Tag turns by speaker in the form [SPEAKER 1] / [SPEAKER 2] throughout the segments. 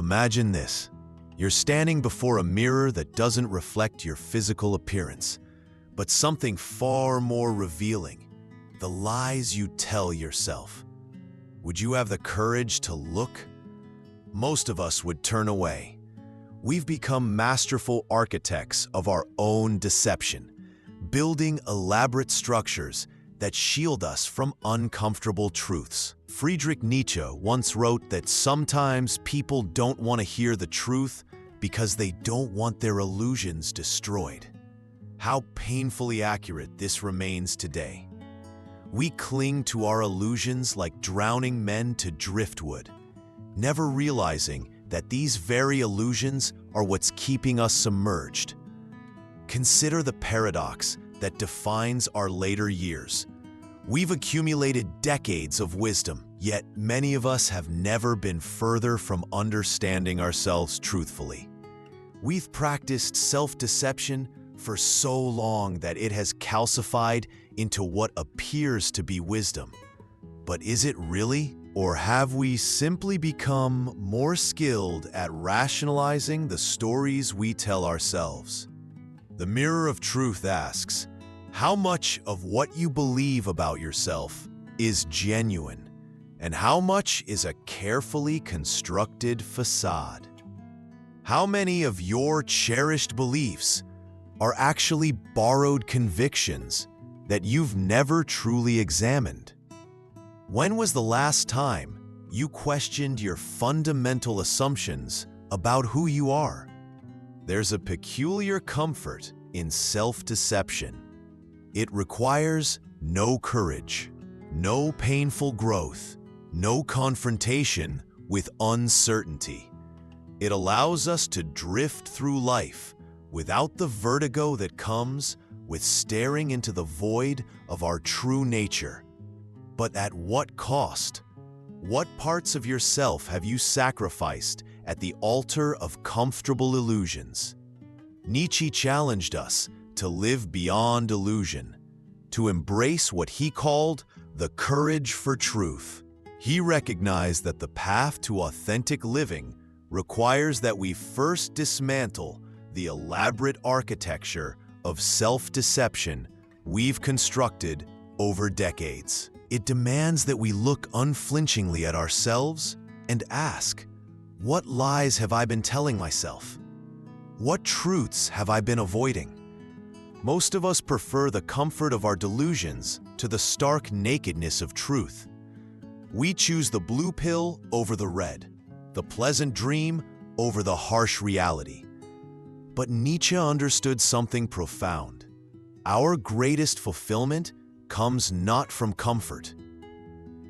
[SPEAKER 1] Imagine this. You're standing before a mirror that doesn't reflect your physical appearance, but something far more revealing, the lies you tell yourself. Would you have the courage to look? Most of us would turn away. We've become masterful architects of our own deception, building elaborate structures that shield us from uncomfortable truths. Friedrich Nietzsche once wrote that sometimes people don't want to hear the truth because they don't want their illusions destroyed. How painfully accurate this remains today. We cling to our illusions like drowning men to driftwood, never realizing that these very illusions are what's keeping us submerged. Consider the paradox that defines our later years. We've accumulated decades of wisdom, yet many of us have never been further from understanding ourselves truthfully. We've practiced self-deception for so long that it has calcified into what appears to be wisdom. But is it really? Or have we simply become more skilled at rationalizing the stories we tell ourselves? The Mirror of Truth asks, how much of what you believe about yourself is genuine, and how much is a carefully constructed facade? How many of your cherished beliefs are actually borrowed convictions that you've never truly examined? When was the last time you questioned your fundamental assumptions about who you are? There's a peculiar comfort in self-deception. It requires no courage, no painful growth, no confrontation with uncertainty. It allows us to drift through life without the vertigo that comes with staring into the void of our true nature. But at what cost? What parts of yourself have you sacrificed at the altar of comfortable illusions? Nietzsche challenged us to live beyond illusion, to embrace what he called the courage for truth. He recognized that the path to authentic living requires that we first dismantle the elaborate architecture of self-deception we've constructed over decades. It demands that we look unflinchingly at ourselves and ask, what lies have I been telling myself? What truths have I been avoiding? Most of us prefer the comfort of our delusions to the stark nakedness of truth. We choose the blue pill over the red, the pleasant dream over the harsh reality. But Nietzsche understood something profound. Our greatest fulfillment comes not from comfort.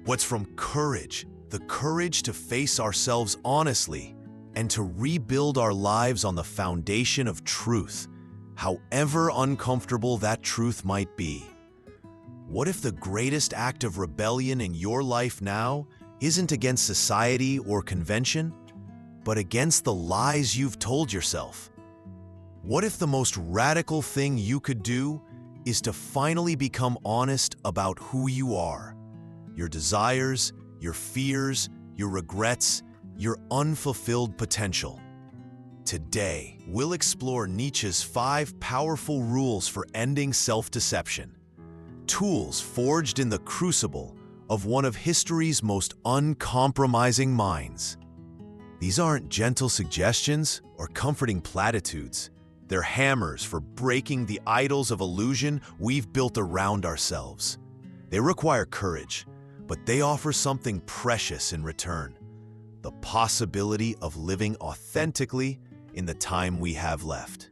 [SPEAKER 1] What's from courage, the courage to face ourselves honestly and to rebuild our lives on the foundation of truth, however uncomfortable that truth might be. What if the greatest act of rebellion in your life now isn't against society or convention, but against the lies you've told yourself? What if the most radical thing you could do is to finally become honest about who you are, your desires, your fears, your regrets, your unfulfilled potential? Today, we'll explore Nietzsche's 5 powerful rules for ending self-deception, tools forged in the crucible of one of history's most uncompromising minds. These aren't gentle suggestions or comforting platitudes. They're hammers for breaking the idols of illusion we've built around ourselves. They require courage, but they offer something precious in return: the possibility of living authentically in the time we have left.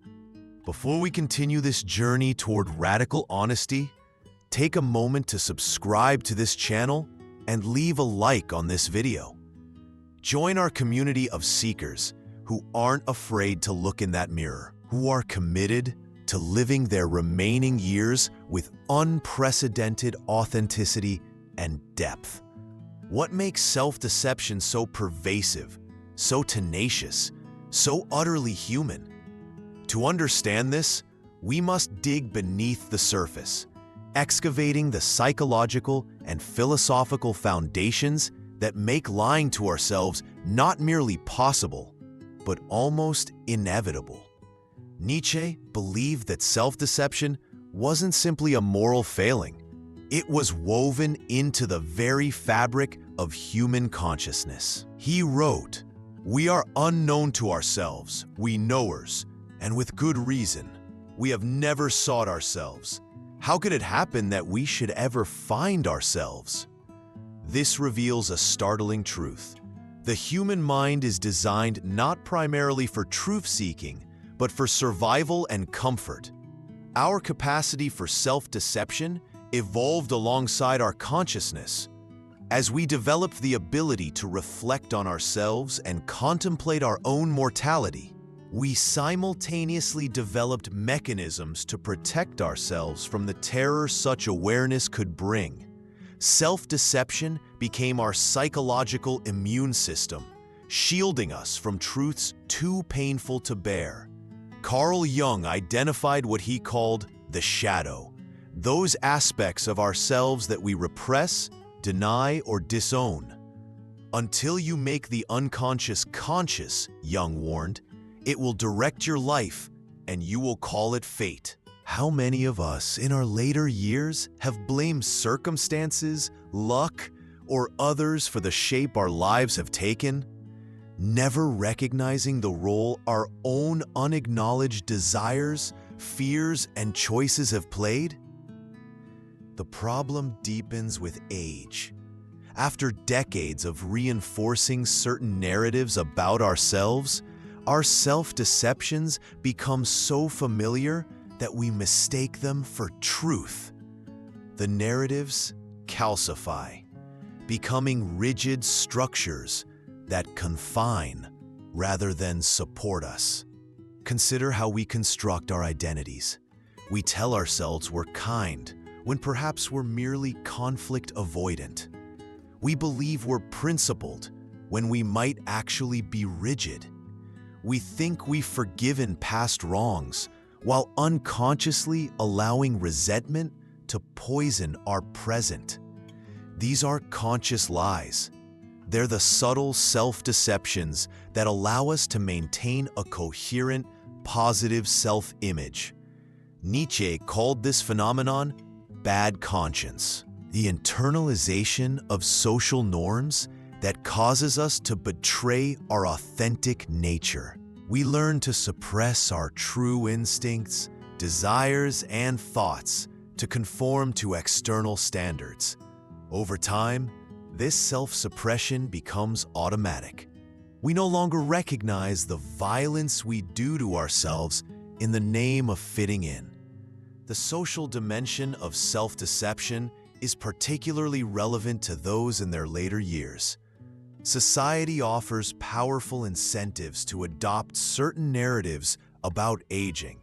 [SPEAKER 1] Before we continue this journey toward radical honesty, take a moment to subscribe to this channel and leave a like on this video. Join our community of seekers who aren't afraid to look in that mirror, who are committed to living their remaining years with unprecedented authenticity and depth. What makes self-deception so pervasive, so tenacious, so utterly human? To understand this, we must dig beneath the surface, excavating the psychological and philosophical foundations that make lying to ourselves not merely possible, but almost inevitable. Nietzsche believed that self-deception wasn't simply a moral failing. It was woven into the very fabric of human consciousness. He wrote, "We are unknown to ourselves, we knowers, and with good reason. We have never sought ourselves. How could it happen that we should ever find ourselves?" This reveals a startling truth. The human mind is designed not primarily for truth-seeking, but for survival and comfort. Our capacity for self-deception evolved alongside our consciousness. As we developed the ability to reflect on ourselves and contemplate our own mortality, we simultaneously developed mechanisms to protect ourselves from the terror such awareness could bring. Self-deception became our psychological immune system, shielding us from truths too painful to bear. Carl Jung identified what he called the shadow, those aspects of ourselves that we repress, deny, or disown. Until you make the unconscious conscious, Jung warned, it will direct your life, and you will call it fate. How many of us in our later years have blamed circumstances, luck, or others for the shape our lives have taken, never recognizing the role our own unacknowledged desires, fears, and choices have played? The problem deepens with age. After decades of reinforcing certain narratives about ourselves, our self-deceptions become so familiar that we mistake them for truth. The narratives calcify, becoming rigid structures that confine rather than support us. Consider how we construct our identities. We tell ourselves we're kind when perhaps we're merely conflict avoidant. We believe we're principled when we might actually be rigid. We think we've forgiven past wrongs while unconsciously allowing resentment to poison our present. These aren't conscious lies. They're the subtle self-deceptions that allow us to maintain a coherent, positive self-image. Nietzsche called this phenomenon bad conscience, the internalization of social norms that causes us to betray our authentic nature. We learn to suppress our true instincts, desires, and thoughts to conform to external standards. Over time, this self-suppression becomes automatic. We no longer recognize the violence we do to ourselves in the name of fitting in. The social dimension of self-deception is particularly relevant to those in their later years. Society offers powerful incentives to adopt certain narratives about aging,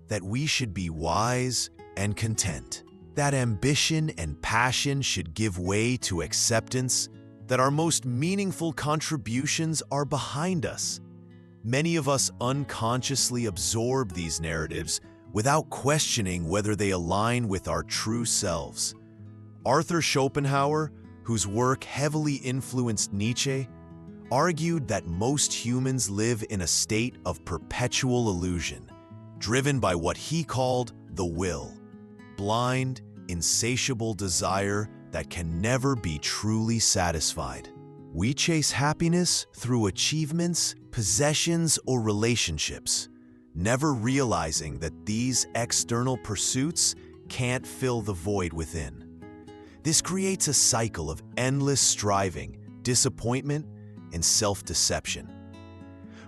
[SPEAKER 1] that we should be wise and content, that ambition and passion should give way to acceptance, that our most meaningful contributions are behind us. Many of us unconsciously absorb these narratives without questioning whether they align with our true selves. Arthur Schopenhauer, whose work heavily influenced Nietzsche, argued that most humans live in a state of perpetual illusion, driven by what he called the will, blind, insatiable desire that can never be truly satisfied. We chase happiness through achievements, possessions, or relationships, never realizing that these external pursuits can't fill the void within. This creates a cycle of endless striving, disappointment, and self-deception.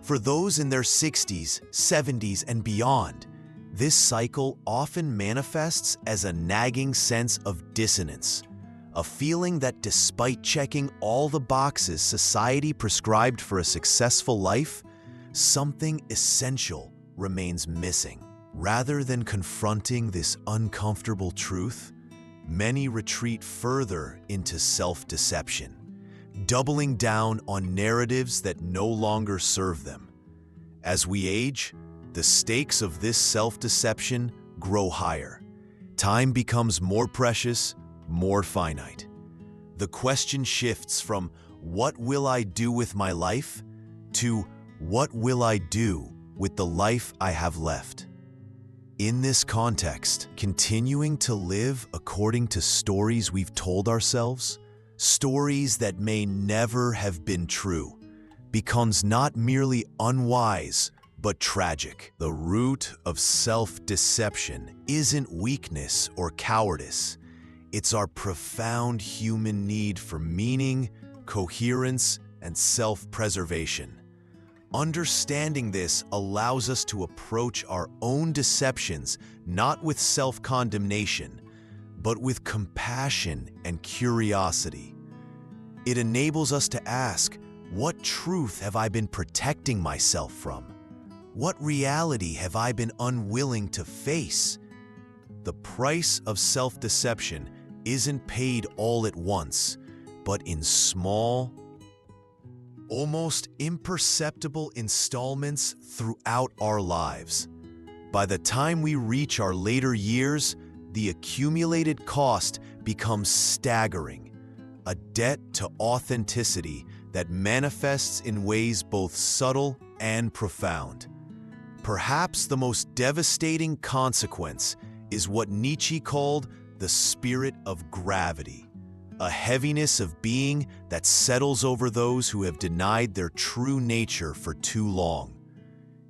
[SPEAKER 1] For those in their 60s, 70s, and beyond, this cycle often manifests as a nagging sense of dissonance, a feeling that despite checking all the boxes society prescribed for a successful life, something essential remains missing. Rather than confronting this uncomfortable truth, many retreat further into self-deception, doubling down on narratives that no longer serve them. As we age, the stakes of this self-deception grow higher. Time becomes more precious, more finite. The question shifts from "what will I do with my life?" to What will I do with the life I have left? In this context, continuing to live according to stories we've told ourselves, stories that may never have been true, becomes not merely unwise, but tragic. The root of self-deception isn't weakness or cowardice. It's our profound human need for meaning, coherence, and self-preservation. Understanding this allows us to approach our own deceptions not with self-condemnation, but with compassion and curiosity. It enables us to ask, what truth have I been protecting myself from? What reality have I been unwilling to face? The price of self-deception isn't paid all at once, but in small, almost imperceptible installments throughout our lives. By the time we reach our later years, the accumulated cost becomes staggering, a debt to authenticity that manifests in ways both subtle and profound. Perhaps the most devastating consequence is what Nietzsche called the spirit of gravity, a heaviness of being that settles over those who have denied their true nature for too long.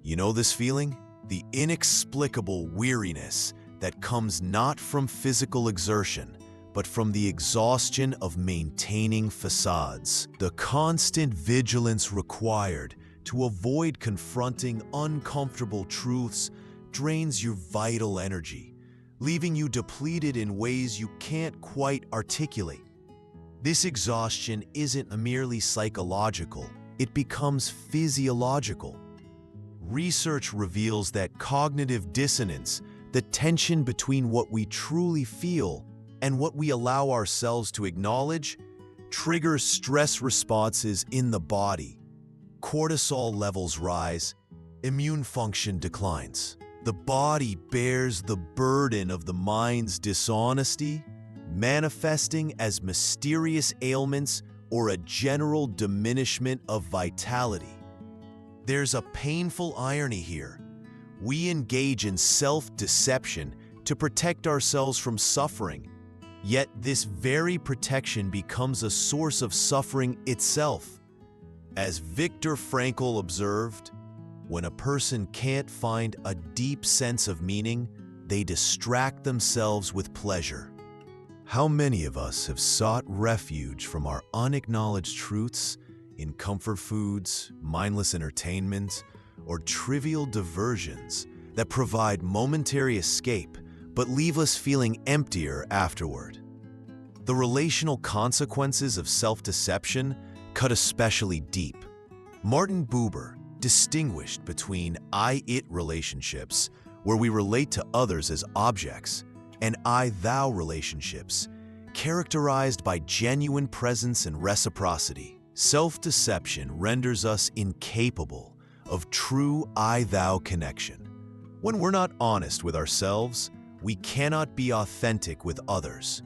[SPEAKER 1] You know this feeling? The inexplicable weariness that comes not from physical exertion, but from the exhaustion of maintaining facades. The constant vigilance required to avoid confronting uncomfortable truths drains your vital energy, leaving you depleted in ways you can't quite articulate. This exhaustion isn't merely psychological, it becomes physiological. Research reveals that cognitive dissonance, the tension between what we truly feel and what we allow ourselves to acknowledge, triggers stress responses in the body. Cortisol levels rise, immune function declines. The body bears the burden of the mind's dishonesty, manifesting as mysterious ailments or a general diminishment of vitality. There's a painful irony here. We engage in self-deception to protect ourselves from suffering, yet this very protection becomes a source of suffering itself. As Viktor Frankl observed, when a person can't find a deep sense of meaning, they distract themselves with pleasure. How many of us have sought refuge from our unacknowledged truths in comfort foods, mindless entertainment, or trivial diversions that provide momentary escape but leave us feeling emptier afterward? The relational consequences of self-deception cut especially deep. Martin Buber distinguished between I-it relationships, where we relate to others as objects, and I-thou relationships, characterized by genuine presence and reciprocity. Self-deception renders us incapable of true I-thou connection. When we're not honest with ourselves, we cannot be authentic with others.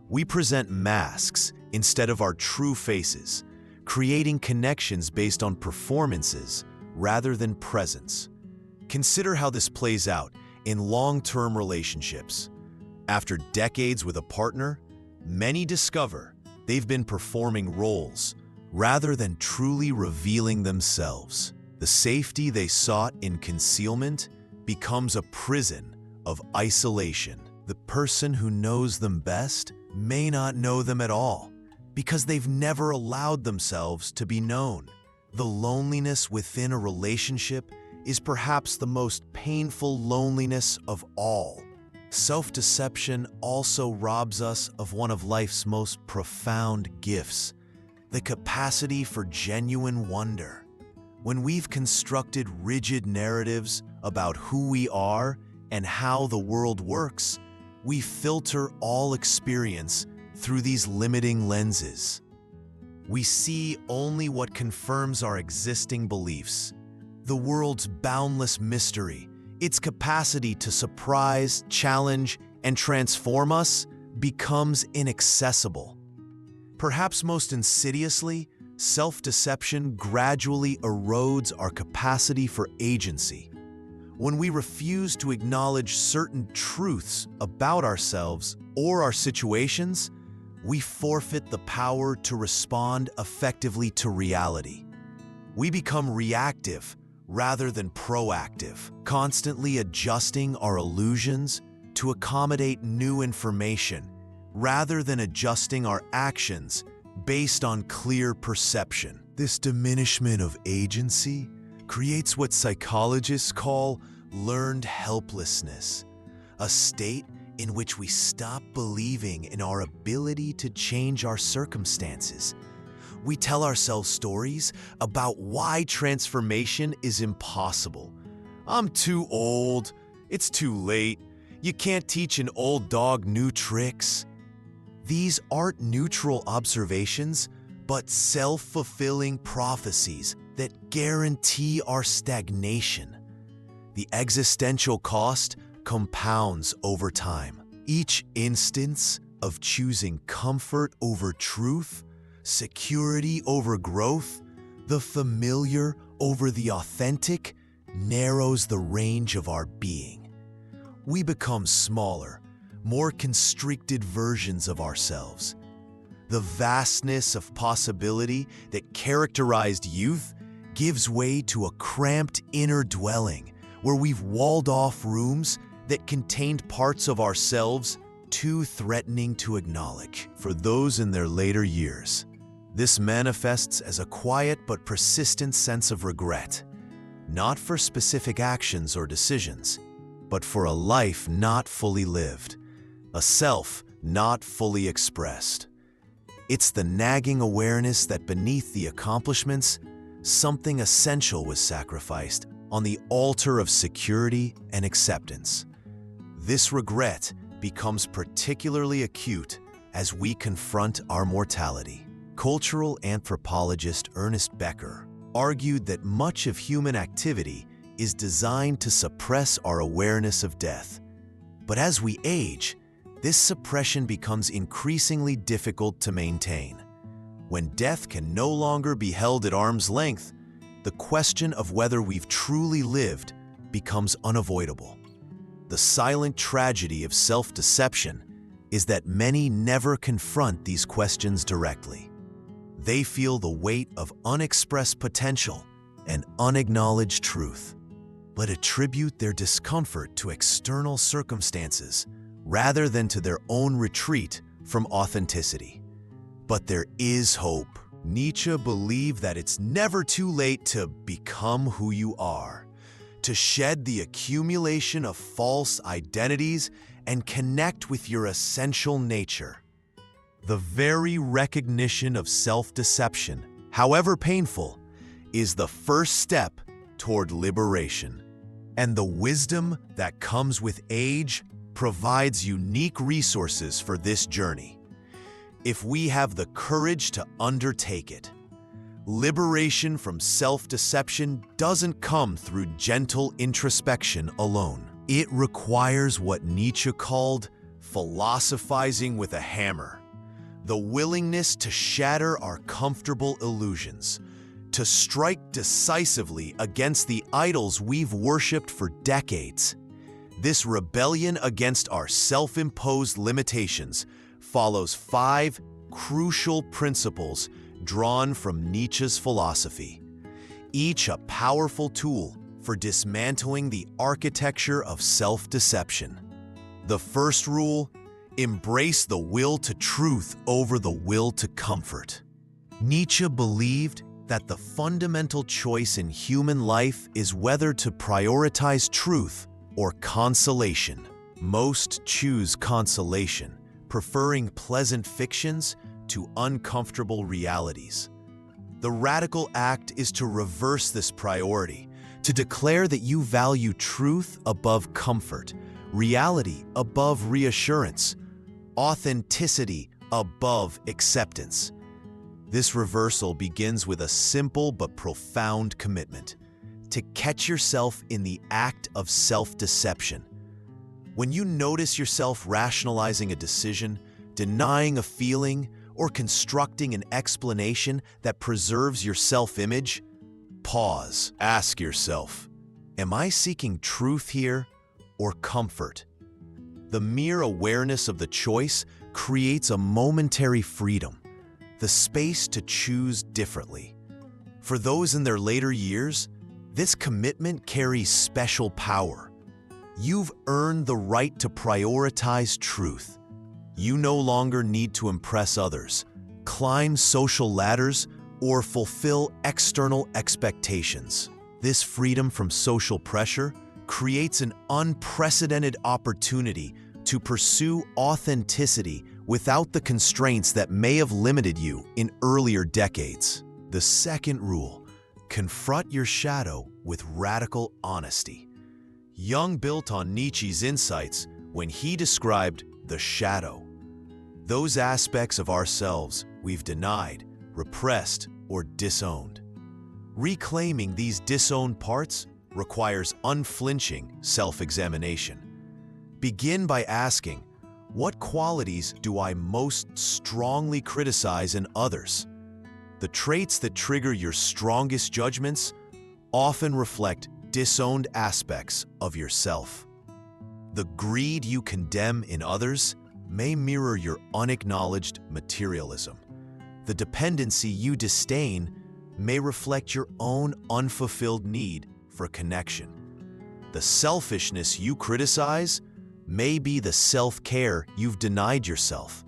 [SPEAKER 1] We present masks instead of our true faces, creating connections based on performances rather than presence. Consider how this plays out in long-term relationships. After decades with a partner, many discover they've been performing roles rather than truly revealing themselves. The safety they sought in concealment becomes a prison of isolation. The person who knows them best may not know them at all because they've never allowed themselves to be known. The loneliness within a relationship is perhaps the most painful loneliness of all. Self-deception also robs us of one of life's most profound gifts, the capacity for genuine wonder. When we've constructed rigid narratives about who we are and how the world works, we filter all experience through these limiting lenses. We see only what confirms our existing beliefs. The world's boundless mystery, its capacity to surprise, challenge, and transform us, becomes inaccessible. Perhaps most insidiously, self-deception gradually erodes our capacity for agency. When we refuse to acknowledge certain truths about ourselves or our situations, we forfeit the power to respond effectively to reality. We become reactive rather than proactive, constantly adjusting our illusions to accommodate new information rather than adjusting our actions based on clear perception. This diminishment of agency creates what psychologists call learned helplessness, a state in which we stop believing in our ability to change our circumstances. We tell ourselves stories about why transformation is impossible. I'm too old, it's too late, you can't teach an old dog new tricks. These aren't neutral observations, but self-fulfilling prophecies that guarantee our stagnation. The existential cost compounds over time. Each instance of choosing comfort over truth, security over growth, the familiar over the authentic, narrows the range of our being. We become smaller, more constricted versions of ourselves. The vastness of possibility that characterized youth gives way to a cramped inner dwelling where we've walled off rooms that contained parts of ourselves too threatening to acknowledge. For those in their later years, this manifests as a quiet but persistent sense of regret, not for specific actions or decisions, but for a life not fully lived, a self not fully expressed. It's the nagging awareness that beneath the accomplishments, something essential was sacrificed on the altar of security and acceptance. This regret becomes particularly acute as we confront our mortality. Cultural anthropologist Ernest Becker argued that much of human activity is designed to suppress our awareness of death. But as we age, this suppression becomes increasingly difficult to maintain. When death can no longer be held at arm's length, the question of whether we've truly lived becomes unavoidable. The silent tragedy of self-deception is that many never confront these questions directly. They feel the weight of unexpressed potential and unacknowledged truth, but attribute their discomfort to external circumstances rather than to their own retreat from authenticity. But there is hope. Nietzsche believed that it's never too late to become who you are, to shed the accumulation of false identities and connect with your essential nature. The very recognition of self-deception, however painful, is the first step toward liberation. And the wisdom that comes with age provides unique resources for this journey, if we have the courage to undertake it. Liberation from self-deception doesn't come through gentle introspection alone. It requires what Nietzsche called philosophizing with a hammer, the willingness to shatter our comfortable illusions, to strike decisively against the idols we've worshipped for decades. This rebellion against our self-imposed limitations follows 5 crucial principles drawn from Nietzsche's philosophy, each a powerful tool for dismantling the architecture of self-deception. The first rule: embrace the will to truth over the will to comfort. Nietzsche believed that the fundamental choice in human life is whether to prioritize truth or consolation. Most choose consolation, preferring pleasant fictions to uncomfortable realities. The radical act is to reverse this priority, to declare that you value truth above comfort, reality above reassurance, authenticity above acceptance. This reversal begins with a simple but profound commitment: to catch yourself in the act of self-deception. When you notice yourself rationalizing a decision, denying a feeling, or constructing an explanation that preserves your self-image? Pause. Ask yourself, am I seeking truth here or comfort? The mere awareness of the choice creates a momentary freedom, the space to choose differently. For those in their later years, this commitment carries special power. You've earned the right to prioritize truth. You no longer need to impress others, climb social ladders, or fulfill external expectations. This freedom from social pressure creates an unprecedented opportunity to pursue authenticity without the constraints that may have limited you in earlier decades. The second rule: confront your shadow with radical honesty. Jung built on Nietzsche's insights when he described the shadow. Those aspects of ourselves we've denied, repressed, or disowned. Reclaiming these disowned parts requires unflinching self-examination. Begin by asking, what qualities do I most strongly criticize in others? The traits that trigger your strongest judgments often reflect disowned aspects of yourself. The greed you condemn in others may mirror your unacknowledged materialism. The dependency you disdain may reflect your own unfulfilled need for connection. The selfishness you criticize may be the self-care you've denied yourself.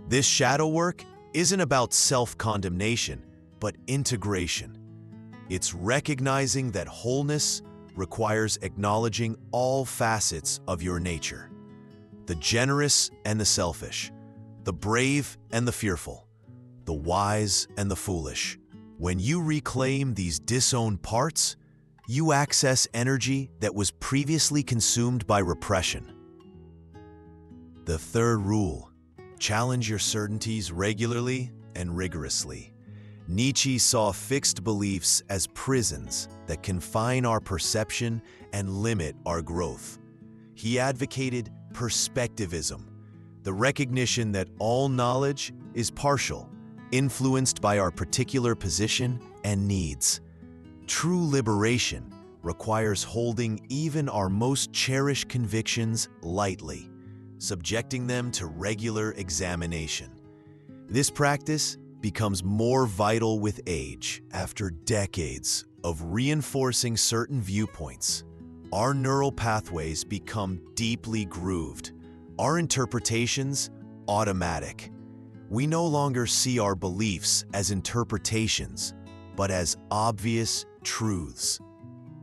[SPEAKER 1] This shadow work isn't about self-condemnation, but integration. It's recognizing that wholeness requires acknowledging all facets of your nature: the generous and the selfish, the brave and the fearful, the wise and the foolish. When you reclaim these disowned parts, you access energy that was previously consumed by repression. The third rule: challenge your certainties regularly and rigorously. Nietzsche saw fixed beliefs as prisons that confine our perception and limit our growth. He advocated perspectivism, the recognition that all knowledge is partial, influenced by our particular position and needs. True liberation requires holding even our most cherished convictions lightly, subjecting them to regular examination. This practice becomes more vital with age. After decades of reinforcing certain viewpoints, our neural pathways become deeply grooved, our interpretations automatic. We no longer see our beliefs as interpretations, but as obvious truths.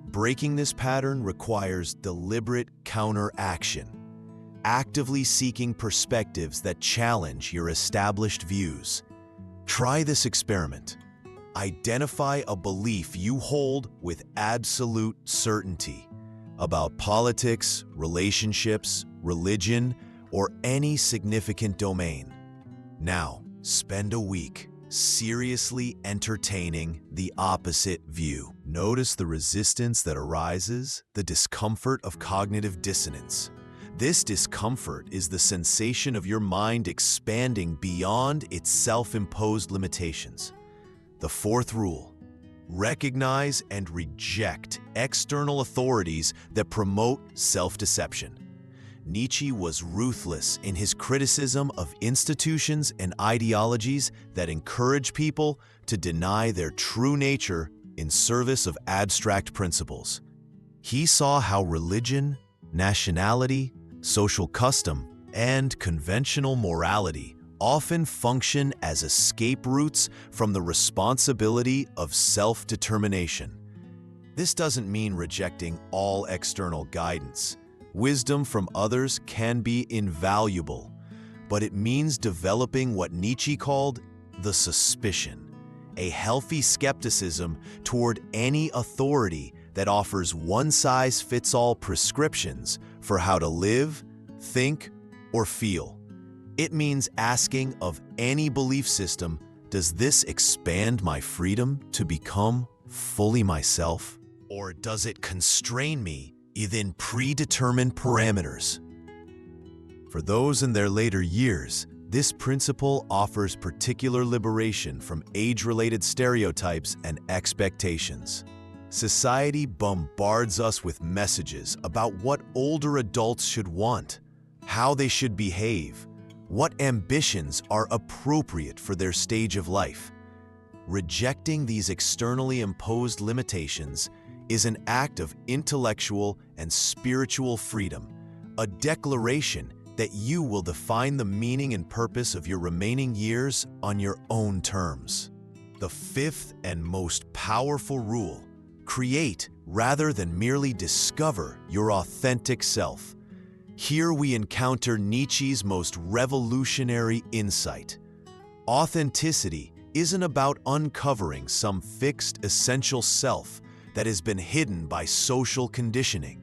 [SPEAKER 1] Breaking this pattern requires deliberate counteraction, actively seeking perspectives that challenge your established views. Try this experiment. Identify a belief you hold with absolute certainty about politics, relationships, religion, or any significant domain. Now, spend a week seriously entertaining the opposite view. Notice the resistance that arises, the discomfort of cognitive dissonance. This discomfort is the sensation of your mind expanding beyond its self-imposed limitations. The fourth rule: recognize and reject external authorities that promote self-deception. Nietzsche was ruthless in his criticism of institutions and ideologies that encourage people to deny their true nature in service of abstract principles. He saw how religion, nationality, social custom, and conventional morality often function as escape routes from the responsibility of self-determination. This doesn't mean rejecting all external guidance. Wisdom from others can be invaluable, but it means developing what Nietzsche called the suspicion, a healthy skepticism toward any authority that offers one-size-fits-all prescriptions for how to live, think, or feel. It means asking of any belief system, does this expand my freedom to become fully myself? Or does it constrain me within predetermined parameters? For those in their later years, This principle offers particular liberation from age-related stereotypes and expectations. Society bombards us with messages about what older adults should want, how they should behave, what ambitions are appropriate for their stage of life. Rejecting these externally imposed limitations is an act of intellectual and spiritual freedom, a declaration that you will define the meaning and purpose of your remaining years on your own terms. The fifth and most powerful rule: create rather than merely discover your authentic self. Here we encounter Nietzsche's most revolutionary insight. Authenticity isn't about uncovering some fixed, essential self that has been hidden by social conditioning.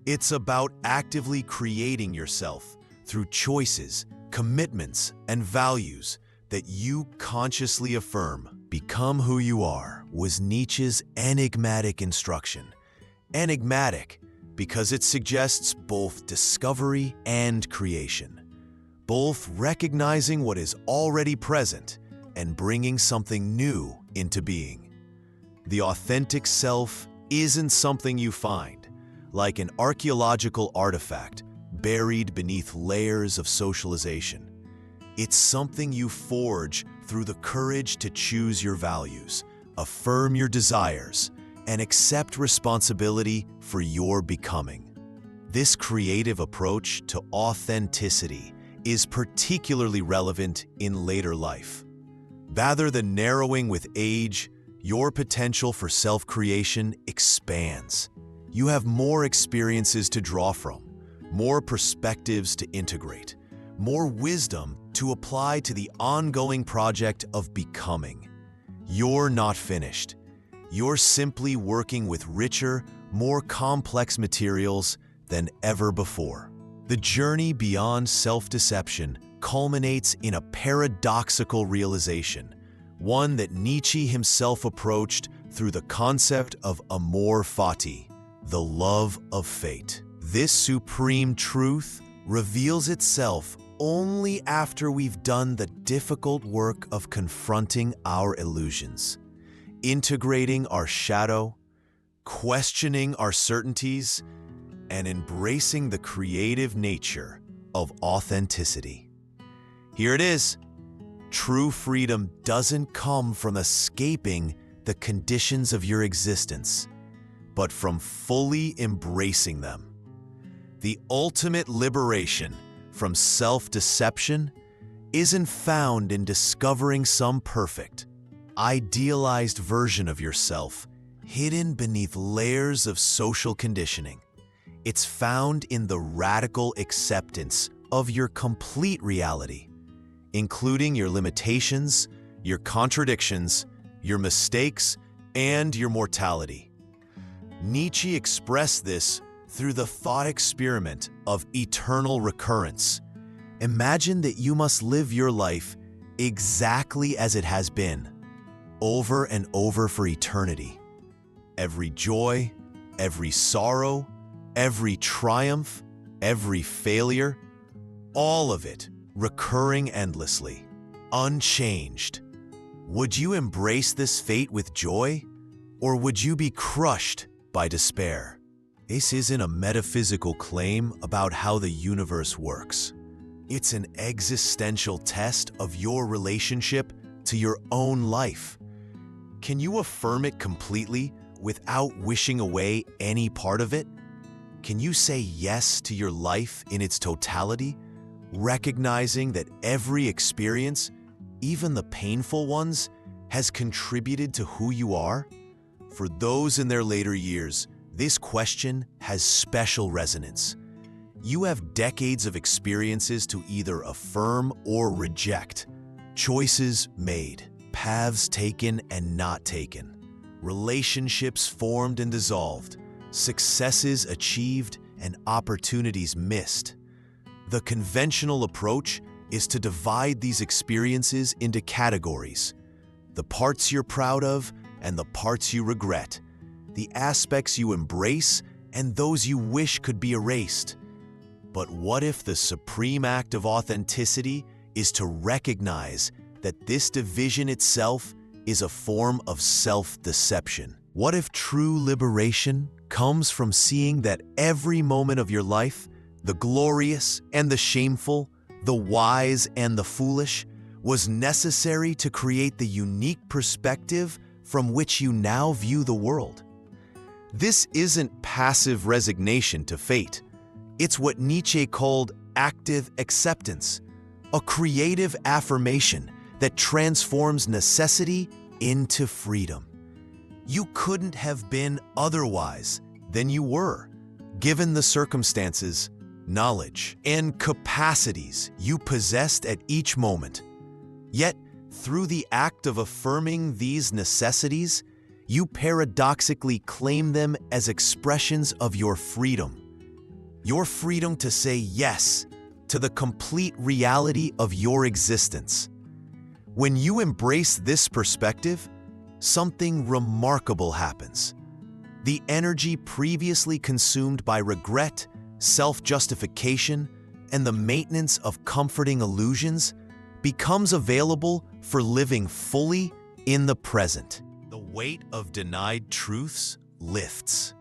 [SPEAKER 1] It's about actively creating yourself through choices, commitments, and values that you consciously affirm. Become who you are was Nietzsche's enigmatic instruction. Enigmatic because it suggests both discovery and creation, both recognizing what is already present and bringing something new into being. The authentic self isn't something you find, like an archaeological artifact buried beneath layers of socialization. It's something you forge through the courage to choose your values, affirm your desires, and accept responsibility for your becoming. This creative approach to authenticity is particularly relevant in later life. Rather than narrowing with age, your potential for self-creation expands. You have more experiences to draw from, more perspectives to integrate, more wisdom to apply to the ongoing project of becoming. You're not finished. You're simply working with richer, more complex materials than ever before. The journey beyond self-deception culminates in a paradoxical realization, one that Nietzsche himself approached through the concept of amor fati, the love of fate. This supreme truth reveals itself only after we've done the difficult work of confronting our illusions, integrating our shadow, questioning our certainties, and embracing the creative nature of authenticity. Here it is. True freedom doesn't come from escaping the conditions of your existence, but from fully embracing them. The ultimate liberation from self-deception isn't found in discovering some perfect, idealized version of yourself hidden beneath layers of social conditioning. It's found in the radical acceptance of your complete reality, including your limitations, your contradictions, your mistakes, and your mortality. Nietzsche expressed this through the thought experiment of eternal recurrence. Imagine that you must live your life exactly as it has been, over and over for eternity. Every joy, every sorrow, every triumph, every failure, all of it recurring endlessly, unchanged. Would you embrace this fate with joy, or would you be crushed by despair? This isn't a metaphysical claim about how the universe works. It's an existential test of your relationship to your own life. Can you affirm it completely without wishing away any part of it? Can you say yes to your life in its totality, recognizing that every experience, even the painful ones, has contributed to who you are? For those in their later years, this question has special resonance. You have decades of experiences to either affirm or reject, choices made, paths taken and not taken, relationships formed and dissolved, successes achieved and opportunities missed. The conventional approach is to divide these experiences into categories: the parts you're proud of and the parts you regret, the aspects you embrace and those you wish could be erased. But what if the supreme act of authenticity is to recognize that this division itself is a form of self-deception. What if true liberation comes from seeing that every moment of your life, the glorious and the shameful, the wise and the foolish, was necessary to create the unique perspective from which you now view the world? This isn't passive resignation to fate. It's what Nietzsche called active acceptance, a creative affirmation that transforms necessity into freedom. You couldn't have been otherwise than you were, given the circumstances, knowledge, and capacities you possessed at each moment. Yet, through the act of affirming these necessities, you paradoxically claim them as expressions of your freedom. Your freedom to say yes to the complete reality of your existence. When you embrace this perspective, something remarkable happens. The energy previously consumed by regret, self-justification, and the maintenance of comforting illusions becomes available for living fully in the present. The weight of denied truths lifts.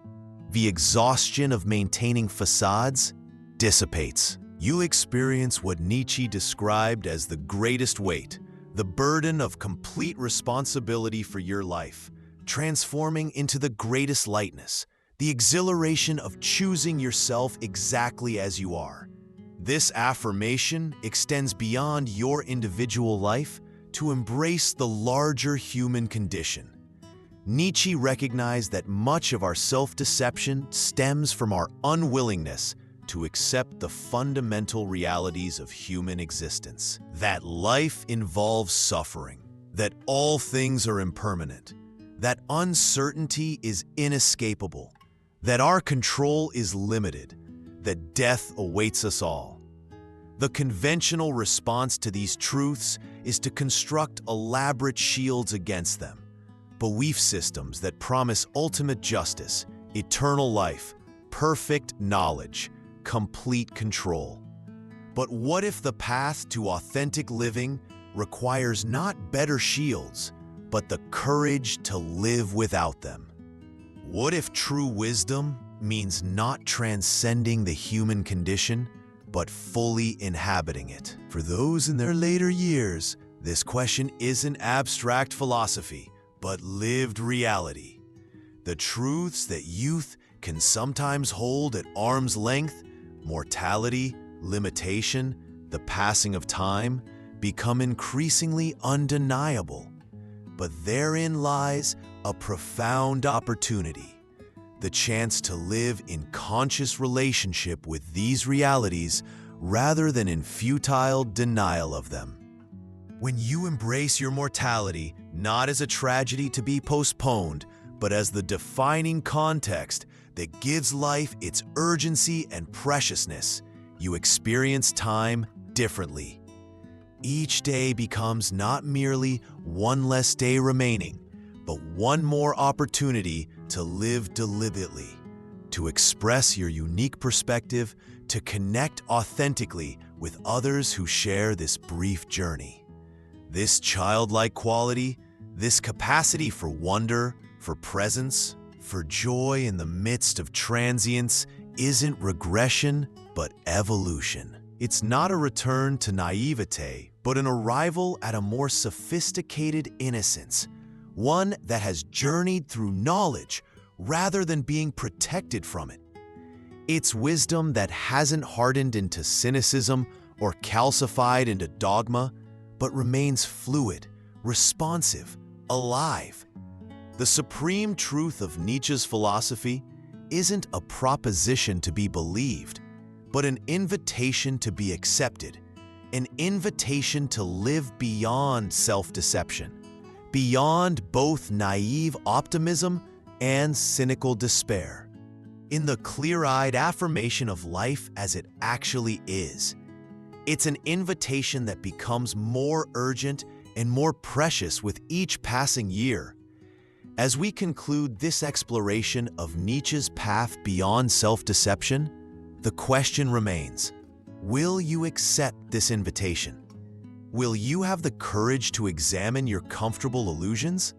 [SPEAKER 1] The exhaustion of maintaining facades dissipates. You experience what Nietzsche described as the greatest weight, the burden of complete responsibility for your life, transforming into the greatest lightness, the exhilaration of choosing yourself exactly as you are. This affirmation extends beyond your individual life to embrace the larger human condition. Nietzsche recognized that much of our self-deception stems from our unwillingness to accept the fundamental realities of human existence. That life involves suffering, that all things are impermanent, that uncertainty is inescapable, that our control is limited, that death awaits us all. The conventional response to these truths is to construct elaborate shields against them, belief systems that promise ultimate justice, eternal life, perfect knowledge, complete control. But what if the path to authentic living requires not better shields, but the courage to live without them? What if true wisdom means not transcending the human condition, but fully inhabiting it? For those in their later years, this question isn't abstract philosophy, but lived reality. The truths that youth can sometimes hold at arm's length, mortality, limitation, the passing of time, become increasingly undeniable. But therein lies a profound opportunity, the chance to live in conscious relationship with these realities rather than in futile denial of them. When you embrace your mortality, not as a tragedy to be postponed, but as the defining context that gives life its urgency and preciousness, you experience time differently. Each day becomes not merely one less day remaining, but one more opportunity to live deliberately, to express your unique perspective, to connect authentically with others who share this brief journey. This childlike quality, this capacity for wonder, for presence, for joy in the midst of transience isn't regression, but evolution. It's not a return to naivete, but an arrival at a more sophisticated innocence, one that has journeyed through knowledge rather than being protected from it. It's wisdom that hasn't hardened into cynicism or calcified into dogma, but remains fluid, responsive, alive. The supreme truth of Nietzsche's philosophy isn't a proposition to be believed, but an invitation to be accepted, an invitation to live beyond self-deception, beyond both naive optimism and cynical despair, in the clear-eyed affirmation of life as it actually is. It's an invitation that becomes more urgent and more precious with each passing year. As we conclude this exploration of Nietzsche's path beyond self-deception, the question remains, will you accept this invitation? Will you have the courage to examine your comfortable illusions,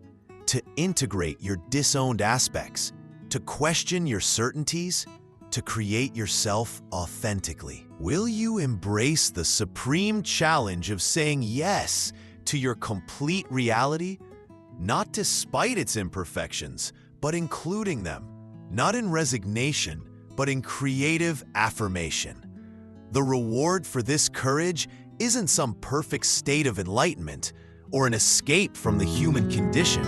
[SPEAKER 1] to integrate your disowned aspects, to question your certainties, to create yourself authentically? Will you embrace the supreme challenge of saying yes to your complete reality, not despite its imperfections, but including them, not in resignation, but in creative affirmation? The reward for this courage isn't some perfect state of enlightenment or an escape from the human condition.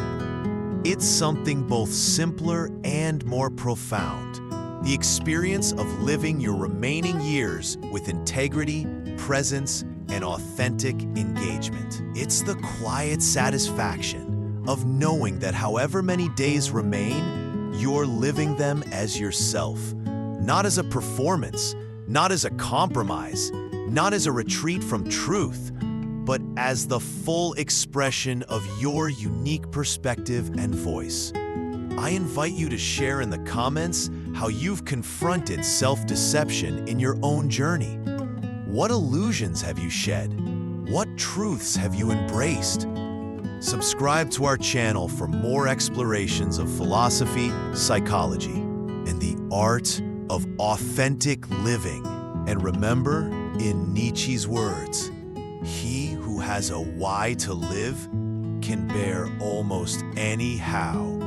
[SPEAKER 1] It's something both simpler and more profound: the experience of living your remaining years with integrity, presence, and authentic engagement. It's the quiet satisfaction of knowing that however many days remain, you're living them as yourself, not as a performance, not as a compromise, not as a retreat from truth, but as the full expression of your unique perspective and voice. I invite you to share in the comments how you've confronted self-deception in your own journey. What illusions have you shed? What truths have you embraced? Subscribe to our channel for more explorations of philosophy, psychology, and the art of authentic living. And remember, in Nietzsche's words, "He who has a why to live can bear almost any how."